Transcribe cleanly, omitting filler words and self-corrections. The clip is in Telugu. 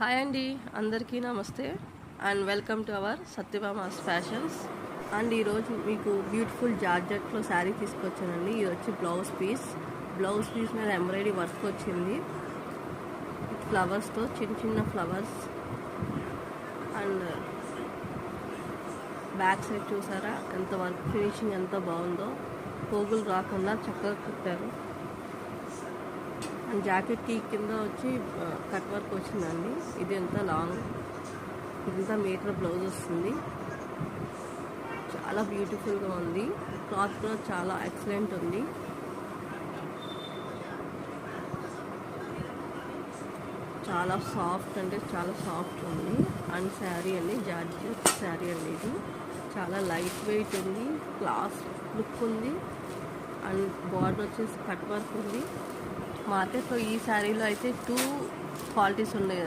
హాయ్ అండి, అందరికీ నమస్తే and welcome to our Satyabhama's fashions. And ఈరోజు మీకు బ్యూటిఫుల్ జార్జెట్లో శారీ తీసుకొచ్చానండి. ఇది వచ్చి బ్లౌజ్ పీస్ మీద ఎంబ్రాయిడరీ వర్క్ వచ్చింది. ఫ్లవర్స్తో చిన్న ఫ్లవర్స్ అండ్ బ్యాక్ సైడ్ చూసారా ఎంత వర్క్ ఫినిషింగ్ ఎంత బాగుందో. పోగులు రాకుండా చక్కగా కుట్టారు. అండ్ జాకెట్కి కింద వచ్చి కట్ వర్క్ వచ్చిందండి. ఇది ఎంత లాంగ్, ఇదంతా మీటర్ బ్లౌజ్ వస్తుంది. చాలా బ్యూటిఫుల్గా ఉంది. క్లాత్ కూడా చాలా ఎక్సలెంట్ ఉంది. చాలా సాఫ్ట్ అంటే చాలా సాఫ్ట్ ఉంది. అండ్ శారీ అండి జార్జెట్ శారీ అండి. ఇది చాలా లైట్ వెయిట్ ఉంది, క్లాస్ లుక్ ఉంది. అండ్ బార్డర్ వచ్చేసి కట్ వర్క్ ఉంది. మార్కెట్లో ఈ శారీలో అయితే 2 క్వాలిటీస్ ఉన్నాయి.